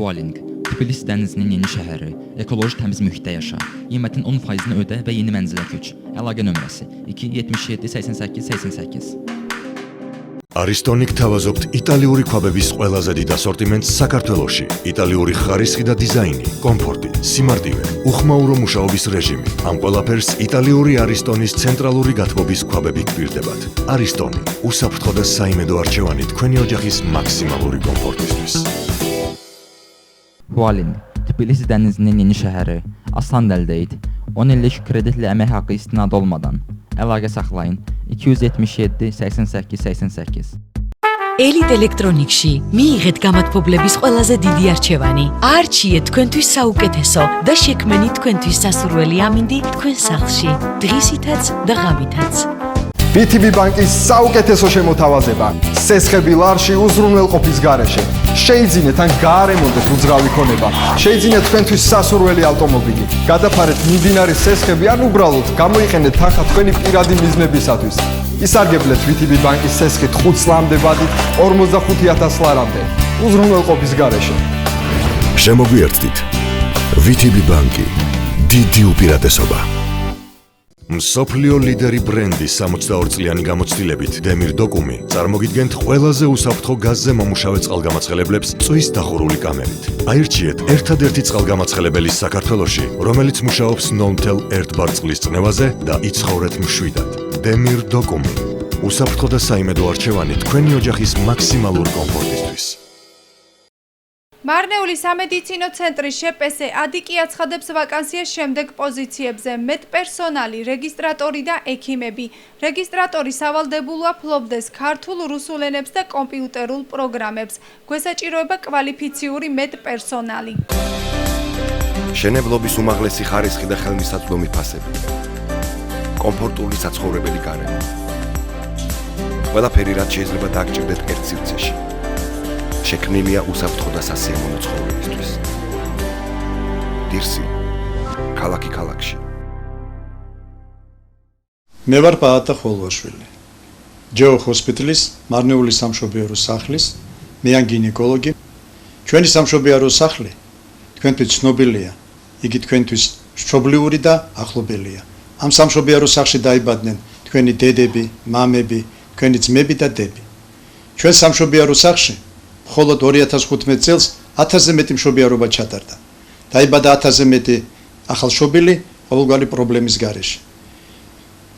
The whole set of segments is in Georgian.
Hualing, Tbilisi dənizinin yeni şəhəri, ekoloji təmiz mühitdə yaşa, qiymətin 10%-ni ödə və yeni mənzilə köç. Əlaqə nömrəsi 277 88 88. Aristonix თავაზობთ იტალიური ქვაბების ყველაზე დიდ ასორტიმენტს საქართველოში. იტალიური ხარისხი და დიზაინი, კომფორტი, სიმარტივე, უხმაურო მუშაობის რეჟიმი. ამ ყველაფერს იტალიური არისტონის ცენტრალური გათბობის ქვაბები გვპირდებათ. არისტონი, უსაფრთხო და საიმედო არჩევანი თქვენი ოჯახის მაქსიმალური კომფორტისთვის. Hualing, Tbilisi dənizinin yeni şəhəri, asan əldə et. 10 illik kreditli əmək haqqı istinad olmadan. Əlaqə saxlayın 277 88 88. Elite Electronics-ში მიიღეთ გამათბობლების ყველაზე დიდი არჩევანი. არჩიეთ თქვენთვის საუკეთესო და შექმნით თქვენთვის სასურველი ამინდი თქვენ სახლში, დღისითაც და ღამითაც. VTB ბანკის საუკეთესო შემოთავაზება. სესხები ლარში უზრუნველყოფის გარეშე. შეიძინეთ ან გაარემონტეთ უძრავი ქონება. შეიძინეთ თქვენთვის სასურველი ავტომობილი. გადაფარეთ მიმდინარე სესხები ან უბრალოდ გამოიყენეთ თანხა თქვენი პირადი მიზნებისათვის. ისარგებლეთ VTB ბანკის სესხით 5 წლამდე ვადით 45,000 ლარამდე. უზრუნველყოფის გარეშე. შემოგვიერთდით. VTB ბანკი. დიდი უპირატესობა. მსოფლიო ლიდერი ბრენდი 62 წლიანი გამოცდილებით დემირ დოკუმი წარმოგიდგენთ ყველაზე უსაფრთხო გაზზე მომუშავე წყალგამაცხელებლებს წვის დახურული კამერით. აირჩიეთ ერთადერთი წყალგამაცხელებელი საქართველოში, რომელიც მუშაობს 0.1 ბარ წყლის წნევაზე და იცხოვრეთ მშვიდად. დემირ დოკუმი. უსაფრთხო და საიმედო არჩევანი თქვენი ოჯახის მაქსიმალური კომფორტისთვის. მარნეული სამედიცინო ცენტრის შპს ადიკი აცხადებს ვაკანსიას შემდეგ პოზიციებზე მეტპერსონალი, რეგისტრატორი და ექიმები. რეგისტრატორი სავალდებულოა ფლობდეს ქართულ, რუსულ ენებს და კომპიუტერულ პროგრამებს. გვესაჭიროება კვალიფიციური მეტპერსონალი. შენებლობის უმაღლესი ხარისხი და ხელმისაწვდომი ფასები. კომფორტული საცხოვრებელი გარემო. ყველაფერი რაც შეიძლება დაგჭირდეთ ერთ სივრცეში. შექმნილია უსაფრთხო და სასიამოვნო ცხოვრებისთვის. დირსი, ქალაქი ქალაქში. მე ვარ პაატა ხოლვაშვილი. ჯეო ჰოსპიტალის, მარნეული სამშობიარო სახლის, მეან გინეკოლოგი. ჩვენი სამშობიარო სახლი თქვენთვის ცნობილია. იგი თქვენთვის მშობლიური და ახლობელია. ამ სამშობიარო სახლში დაიბადნენ თქვენი დედები, მამები, თქვენი ძმები და დები. ჩვენ სამშობიარო სახლში მხოლოდ 2015 წელს 1000-ზე მეტი მშობიარობა ჩატარდა. დაიბადა 1000-ზე მეტი ახალშობილი ყოველგვარი პრობლემის გარეშე.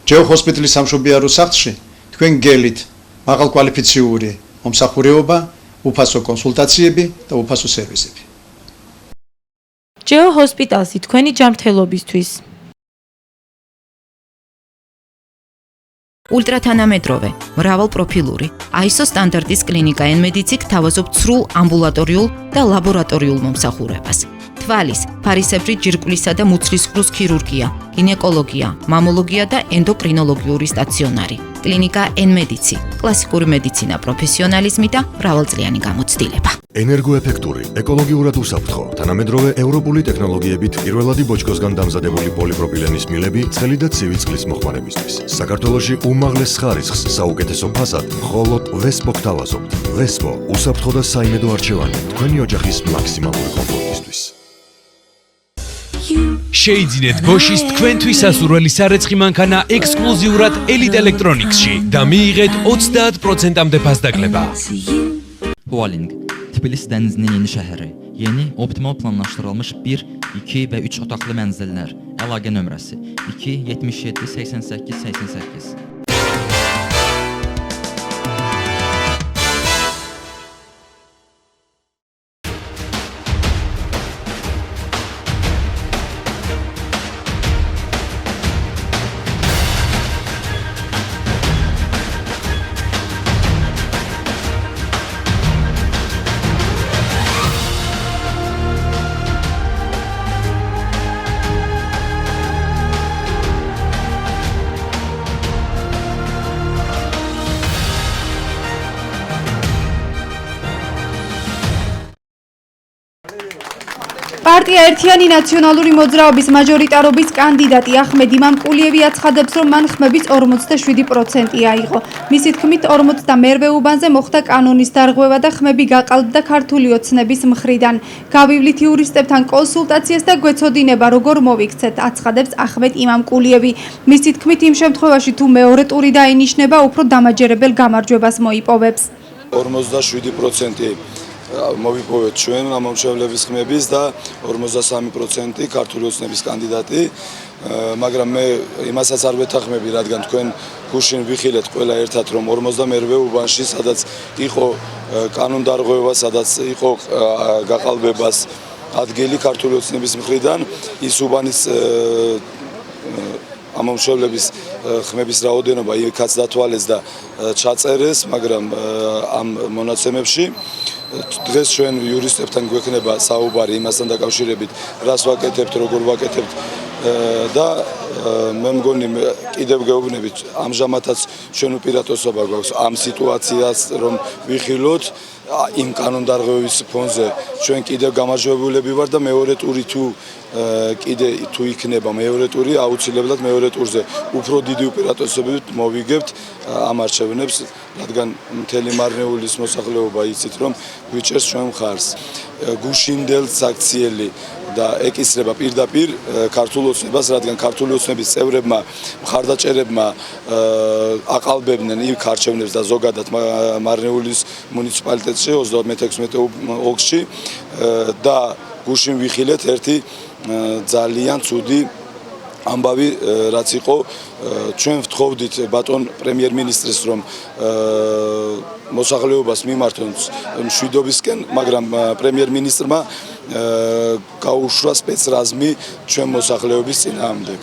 ჯეო ჰოსპიტალის სამშობიარო სახლში თქვენ გელით მაღალკვალიფიციური მომსახურეობა, უფასო კონსულტაციები და უფასო სერვისები. ჯეო ჰოსპიტალში თქვენი ჯანმრთელობისთვის. ულტრათანამეტროვე, მრავალპროფილური, ISO სტანდარტის კლინიკა N-Medici გთავაზობთ სრულ ამბულატორიულ და ლაბორატორიულ მომსახურებას. თვალის, ფარისებრი ჯირკვლისა და მუცლისღრუს ქირურგია, გინეკოლოგია, მამოლოგია და ენდოკრინოლოგიური სტაციონარი. კლინიკა N-Medici, კლასიკური მედიცინა, პროფესიონალიზმი და მრავალწლიანი გამოცდილება. ენერგოეფექტური, ეკოლოგიურად უსაფრთხო, თანამედროვე ევროპული ტექნოლოგიებით პირველადი ბოჭკოსგან დამზადებული პოლიპროპილენის მილები ცხელი და ცივი წყლის მოხმარებისთვის. საქართველოში უმაღლეს ხარისხს საუკეთესო ფასად მხოლოდ ვესპო გთავაზობთ. ვესპო, უსაფრთხო და საიმედო არჩევანი თქვენი ოჯახის მაქსიმალური კომფორტისთვის. შეიძინეთ გოშის თქვენთვის სასურველი სარეცხი მანქანა ექსკლუზიურად Elite Electronics-ში და მიიღეთ 30%-ამდე ფასდაკლება. Hualing, Tbilisi dənizinin yeni şəhəri, yeni optimal planlaşdırılmış 1, 2 və 3 otaqlı mənzillər. Əlaqə nömrəsi 277 88 88. პარტია ერთიანი ნაციონალური მოძრაობის მაჟორიტარობის კანდიდატი ახმედ იმამკულიევი აცხადებს, რომ მან ხმების 47% აიღო. მისი თქმით, 42 უბანზე მოხდა კანონის დარღვევა და ხმები გაყალბდა ქართული ოცნების მხრიდან. გავივლით იურისტებთან კონსულტაციას და გვეცოდინება, როგორ მოვიქცეთ, აცხადებს ახმედ იმამკულიევი. მისი თქმით, იმ შემთხვევაში თუ მეორე ტური დაინიშნება, უფრო დამაჯერებელ გამარჯვებას მოიპოვებს. 47% მოვიპოვეთ ჩვენ ამომრჩევლების ხმების და 53% ქართული ოცნების კანდიდატი, მაგრამ მე იმასაც არ ვეთანხმები, რადგან თქვენ გუშინ ვიხილეთ ყველა ერთად, რომ 42 უბანში, სადაც იყო კანონდარღვევა, სადაც იყო გაყალბებას ადგილი ქართული ოცნების მხრიდან, ის უბანის ამომრჩევლების ხმების რაოდენობა იქაც დათვალეს და ჩაწერეს, მაგრამ ამ მონაცემებში დღეს ჩვენ იურისტებთან გვექნება საუბარი იმასთან დაკავშირებით, რას ვაკეთებთ, როგორ ვაკეთებთ და მე მგონი კიდევ გეუბნებით, ამჟამადაც ჩვენ უპირატესობა გვაქვს ამ სიტუაციას, რომ ვიხილოთ იმ კანონდარღვევის ფონზე ჩვენ კიდევ გამარჯვებულები ვარ და მეორე ტური თუ იქნება მეორე ტური, აუცილებლად მეორე ტურზე უფრო დიდი უპირატესობით მოვიგებთ ამ არჩევნებს, რადგან მთელი მარნეულის მოსახლეობა იცით, რომ გვიჭერს ჩვენ მხარს. გუშინდელ საქციელი და ეკისრება პირდაპირ ქართულ ოცნებას, რადგან ქართული ოცნების წევრებმა, მხარდაჭერებმა აყალბებდნენ იქ არჩევნებს და ზოგადად მარნეულის მუნიციპალიტეტში 36 ოლქში და გუშინ ვიხილეთ ერთი ძალიან ცუდი ამბავი, რაც იყო, ჩვენ ვთხოვდით ბატონ პრემიერ-მინისტრის, რომ მოსახლეობას მიმართონ მშვიდობისკენ, მაგრამ პრემიერ-მინისტრმა გაუშვა სპეცრაზმი ჩვენ მოსახლეობის წინააღმდეგ.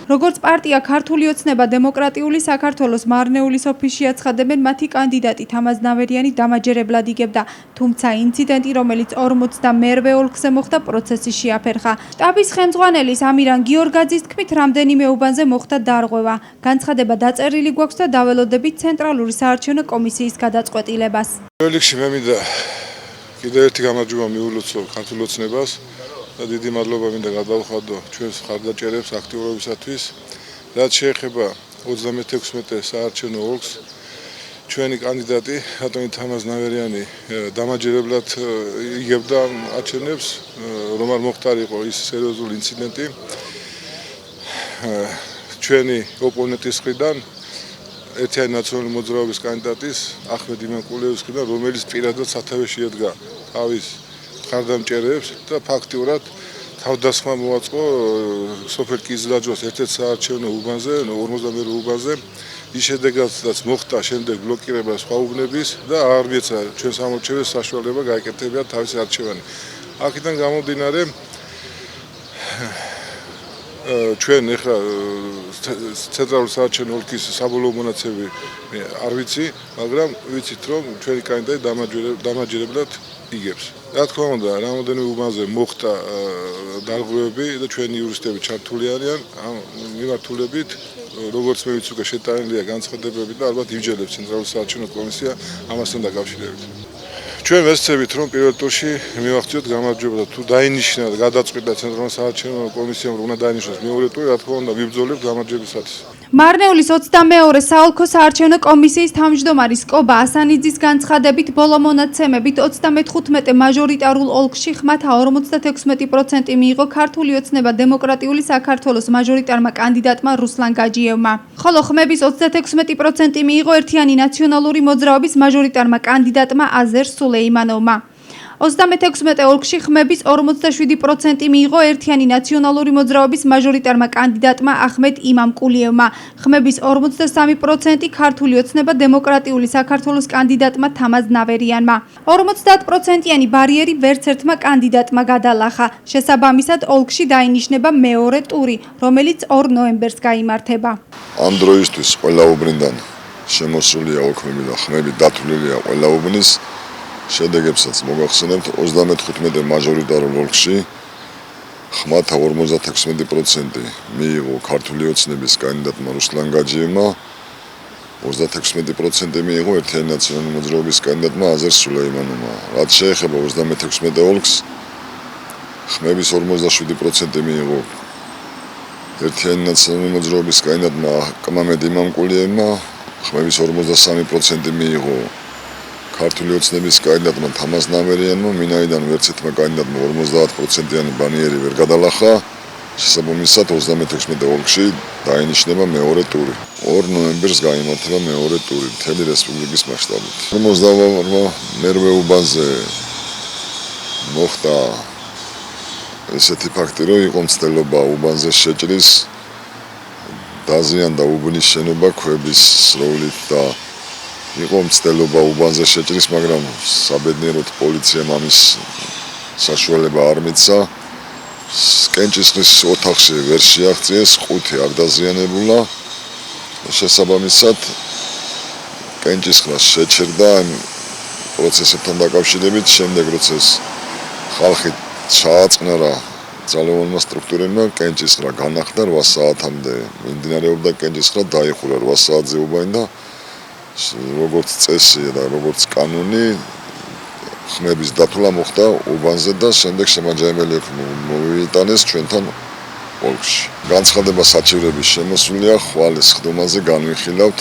როგორც პარტია ქართული ოცნება დემოკრატიული საქართველოს მარნეულის ოფისში აცხადებენ, მათი კანდიდატი თამაზ ნავერიანი დამაჯერებლად იგებდა, თუმცა ინციდენტი, რომელიც 42 ოლქზე მოხდა, პროცესი შეაფერხა. შტაბის ხელმძღვანელი ამირან გიორგაძის თქმით, რამდენიმე უბანზე მოხდა დარღვევა. განცხადება დაწერილი გვაქვს და დაველოდებით ცენტრალური საარჩევნო კომისიის გადაწყვეტილებას. რიგში მე მინდა კიდევ ერთი გამარჯვება მიულოცო ქართულ ოცნებას და დიდი მადლობა მინდა გადავხადო ჩვენს მხარდაჭერებს აქტიურობისათვის. რაც შეეხება 36 საარჩევნო ოლქს, ჩვენი კანდიდატი ბატონი თამაზ ნავერიანი დამაჯერებლად იგებდა არჩევნებს, რომ არ მოხდარიყო ის სერიოზული ინციდენტი. ჩვენი ოპონენტის მხრიდან ერთიანი ნაციონალური მოძრაობის კანდიდატის ახმედ იმამკულიევის მხრიდან, რომელიც პირადად სათავეში ედგა თავის მხარდამჭერებს და ფაქტიურად თავდასხმა მოაწყო სოფელ კიზლაჯოს ერთ-ერთ საარჩევნო უბანზე, 42 უბანზე. ის შედეგადაც მოხდა შემდეგ ბლოკირება სხვა უბნების და არ მიეცა ჩვენს ამორჩევლებს საშუალება გაეკეთებინათ თავისი არჩევანი. აქედან გამომდინარე ჩვენ ახლა ცენტრალური საარჩევნო ოლქის საბოლოო მონაცემები არ ვიცი, მაგრამ ვიცით, რომ ჩვენი კანდიდატი დამაჯერებლად იგებს. რა თქმა უნდა, რამოდენიმე უბანზე მოხდა დარღვევები და ჩვენი იურისტები ჩართული არიან ამ მიმართულებით, როგორც მე ვიცი, უკვე შეტანილია განცხადებები და ალბათ იმჯერებს ცენტრალური საარჩევნო კომისია ამასთან დაკავშირებით. ჩვენ ვესწრებით, რომ პირველ ტურში მივახციოთ გამარჯვება და თუ დაინიშნა და გადაწყვიტა ცენტრალური საარჩევნო კომისიამ, რომ უნდა დაინიშნოს მეორე ტური, რა თქმა უნდა, ვიბრძოლებთ გამარჯვებისათვის. მარნეულის 22 საოლქო საარჩევნო კომისიის თავმჯდომარის კობა ასანიძის განცხადებით, ბოლო მონაცემებით 35 მაჟორიტარულ ოლქში ხმათა 56% მიიღო ქართული ოცნება დემოკრატიული საქართველოს მაჟორიტარმა კანდიდატმა რუსლან გაჯიევმა, ხოლო ხმების 36% მიიღო ერთიანი ნაციონალური მოძრაობის მაჟორიტარმა კანდიდატმა აზერ სულეიმანოვმა. 36 ოლქში ხმების 47% მიიღო ერთიანი ნაციონალური მოძრაობის მაჟორიტარმა კანდიდატმა ახმედ იმამკულიევმა, ხმების 43% ქართული ოცნება დემოკრატიული საქართველოს კანდიდატმა თამაზ ნავერიანმა. 50%-იანი ბარიერი ვერც ერთმა კანდიდატმა გადალახა. შესაბამისად, ოლქში დაინიშნება მეორე ტური, რომელიც 2 ნოემბერს გაიმართება. ამ დროისთვის ყველა უბნიდან შემოსულია ოლქები და ხმები დათვლილია ყველა უბნის. შედეგებსაც მოგახსენებთ 35 მაჟორიტარულ ოლქში ხმათა 56% მიიღო ქართული ოცნების კანდიდატმა რუსლან გაჯიევმა, 36% მიიღო ერთიანი ნაციონალური მოძრაობის კანდიდატმა აზერ სულეიმანოვმა. რაც შეეხება 36 ოლქს, ხმების 47% მიიღო ერთიანი ნაციონალური მოძრაობის კანდიდატმა კმამედ იმამკულიევმა, ხმების 53% მიიღო ქართული ოცნების კანდიდატმა თამაზ ნამერიანმა, მინაიდან ვერცერთმა კანდიდატმა 50%-იანი ბანიერი ვერ გადალახა. შესაბამისად 36 ოლქში დაინიშნება მეორე ტური. 2 ნოემბერს გაიმართება მეორე ტური მთელი რესპუბლიკის მასშტაბით. 58 უბანზე მოხდა ესეთი ფაქტი, რომ იყო მცდელობა უბანზე შეჭრის, დაზიანდა უბნის შენობა ქვების სროვლით და იყო მცდელობა უბანზე შეჭრის, მაგრამ საბედნიეროდ პოლიციამ ამის საშუალება არ მისცა. კენჭისყრის ოთახში ვერ შეაღწიეს, 5 არ დაზიანებულა. შესაბამისად კენჭისყრა შეჩერდა პროცესებთან დაკავშირებით, შემდეგ როცა ხალხი ჩააწყნარა ძალოვანმა სტრუქტურებმა, კენჭისყრა განახლდა 8 საათამდე. მიმდინარეობდა კენჭისყრა, დაიხურა 8 საათზე უბანი და როგორც წესია და როგორც კანონი ხმების დათვლა მოხდა უბანზე და შემდეგ შემაჯამებელი მოვიტანეს ჩვენთან ოლქში. განცხადება საჩივრების შემოსულია, ხვალეს ხდომაზე განვიხილავთ.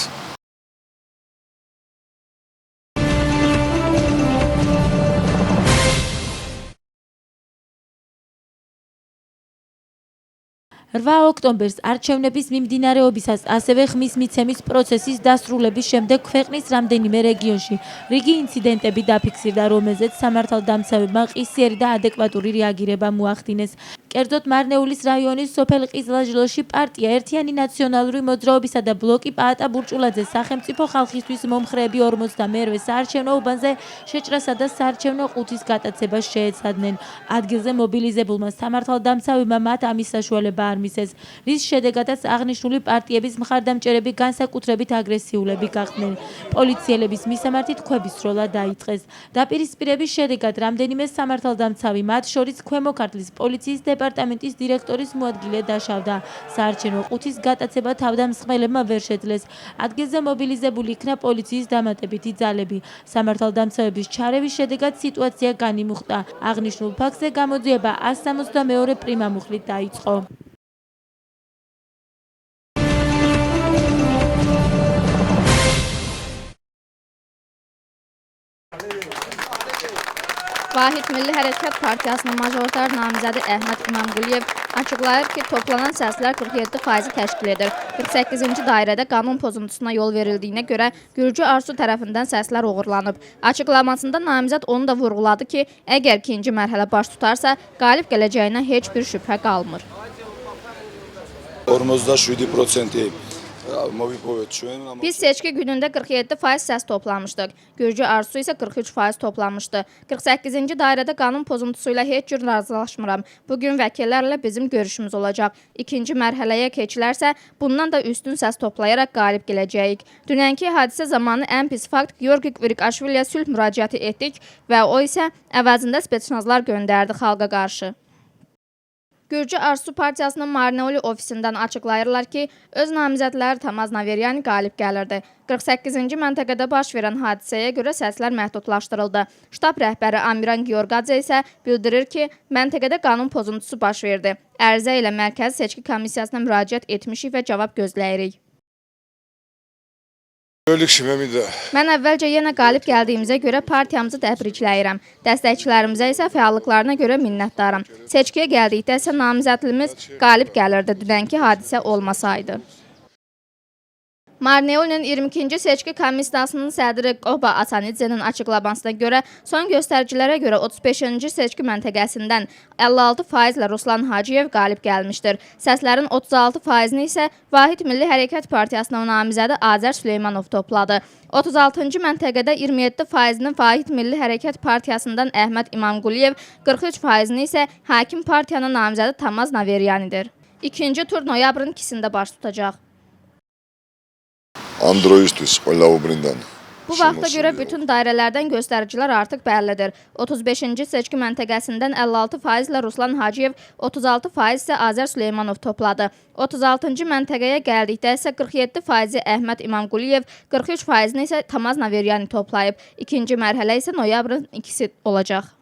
ოქტომბერს არჩევნების მიმდინარეობისას, ასევე ხმის მიცემის პროცესის დასრულების შემდეგ ქვეყნის რამდენიმე რეგიონში რიგი ინციდენტები დაფიქსირდა, რომელზეც სამართალდამცავებმა ყისიერი და ადეკვატური რეაგირება მოახდინეს. კერძოდ მარნეულის რაიონის სოფელ ყიზლაჟილოში პარტია ერთიანი ნაციონალური მოძრაობისა და ბლოკი პაატა ბურჭულაძე სახელმწიფო ხალხისთვის მომხრეები 42 საარჩევნო უბანზე შეჭრასა და საარჩევნო ყუთის გატაცებას შეეცადნენ. ადგილზე მობილიზებულმა სამართალდამცავებმა მათ ამის საშუალება არ მისცეს, რის შედეგადაც აღნიშნული პარტიების მხარდამჭერები განსაკუთრებით აგრესიულები გახდნენ. პოლიციელების მისამართით ქვების სროლა დაიწყეს. დაპირისპირების შედეგად რამდენიმე სამართალდამცავი, მათ შორის ქვემო ქართლის პოლიციის დეპარტამენტის დირექტორის მოადგილე დაშავდა. საარჩევნო ყუთის გატაცება თავდამსხმელებმა ვერ შეძლეს. ადგილზე მობილიზებული იქნა პოლიციის დამატებითი ძალები. სამართალდამცავების ჩარევის შედეგად სიტუაცია განიმუხტა. აღნიშნულ ფაქტზე გამოძიება 162 პრიმამუხლით დაიწყო. Vahid Milli Hərəkat Partiyasının majoritar namizədi Əhməd İmamquliyev açıqlayır ki, toplanan səslər 47% təşkil edir. 48-ci dairədə qanun pozuntusuna yol verildiyinə görə Gürcü Arsu tərəfindən səslər oğurlanıb. Açıqlamasında namizəd onu da vurğuladı ki, əgər ikinci mərhələ baş tutarsa, qalib gələcəyinə heç bir şübhə qalmır. 47% Biz seçki günündə 47% səs toplamışdıq. Gürcü Arsu isə 43% toplamışdı. 48-ci dairədə qanun pozuntusu ilə heç cür razılaşmıram. Bugün vəkillərlə bizim görüşümüz olacaq. İkinci mərhələyə keçilərsə, bundan da üstün səs toplayaraq qalib gələcəyik. Dünənki hadisə zamanı ən pis fakt Georgi Qvirikaşviliyə sülh müraciəti etdik və o isə əvəzində spetsnazlar göndərdi xalqa qarşı. Gürcü Arsu Partiyasının Marneuli ofisindən açıqlayırlar ki, öz namizədləri Tamaz Naveryani qalib gəlirdi. 48-ci məntəqədə baş verən hadisəyə görə səslər məhdudlaşdırıldı. Ştab rəhbəri Amiran Georgadze isə bildirir ki, məntəqədə qanun pozuntusu baş verdi. Ərizə ilə Mərkəzi Seçki Komissiyasına müraciət etmişik və cavab gözləyirik. Mən əvvəlcə yenə qalib gəldiyimizə görə partiyamızı təbrikləyirəm. Dəstəkçilərimizə isə fəallıqlarına görə minnətdaram. Seçkiyə gəldikdə isə namizədliyimiz qalib gəlirdi, dünənki hadisə olmasaydı. Marneulinin 22-ci seçki komissiyasının sədri Qoba Asanidzenin açıqlamasına görə son göstəricilərə görə 35-ci seçki məntəqəsindən 56%-lə Ruslan Hacıyev qalib gəlmişdir. Səslərin 36%-ni isə Vahid Milli Hərəkat Partiyasının namizədi Azər Süleymanov topladı. 36-cı məntəqədə 27%-ni Vahid Milli Hərəkat Partiyasından Əhməd İmamquliyev, 43%-ni isə Hakim Partiyanın namizədi Tamaz Naveryanidir. İkinci tur noyabrın 2-sində baş tutacaq. Bu vaxta görə bütün dairələrdən göstəricilər artıq bəllidir. 35-ci seçki məntəqəsindən 56%-lə Ruslan Hacıyev, 36% isə Azər Süleymanov topladı. 36-cı məntəqəyə gəldikdə isə 47%-i Əhməd İmamquliyev, 43%-ni isə Tamaz Naveryani toplayıb. İkinci mərhələ isə noyabrın 2-si olacaq.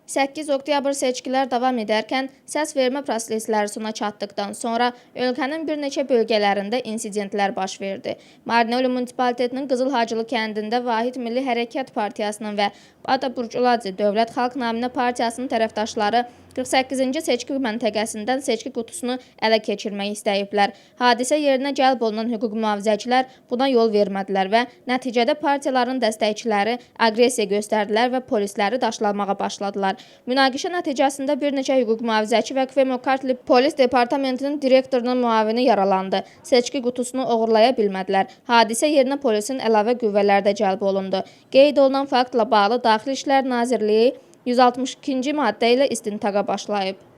8 oktyabr seçkilər davam edərkən səs vermə prosesləri sona çatdıqdan sonra ölkənin bir neçə bölgələrində insidentlər baş verdi. Marneuli munisipalitetinin Qızılhacılı kəndində Vahid Milli Hərəkat Partiyasının və Bata Burculadze Dövlət Xalq Naminə Partiyasının tərəfdaşları 48-ci seçki məntəqəsindən seçki qutusunu ələ keçirmək istəyiblər. Hadisə yerinə cəlb olunan hüquq mühafizəçilər buna yol vermədilər və nəticədə partiyaların dəstəkçiləri aqressiya göstərdilər və polisləri daşlamağa başladılar. Münaqişə nəticəsində bir neçə hüquq mühafizəçi və Kvemokartli polis departamentinin direktorunun müavini yaralandı. Seçki qutusunu oğurlaya bilmədilər. Hadisə yerinə polisin əlavə qüvvələri də cəlb olundu. Qeyd olunan faktla bağlı Daxili İşlər Nazirliyi 162-ci maddə ilə istintaqa başlayıb.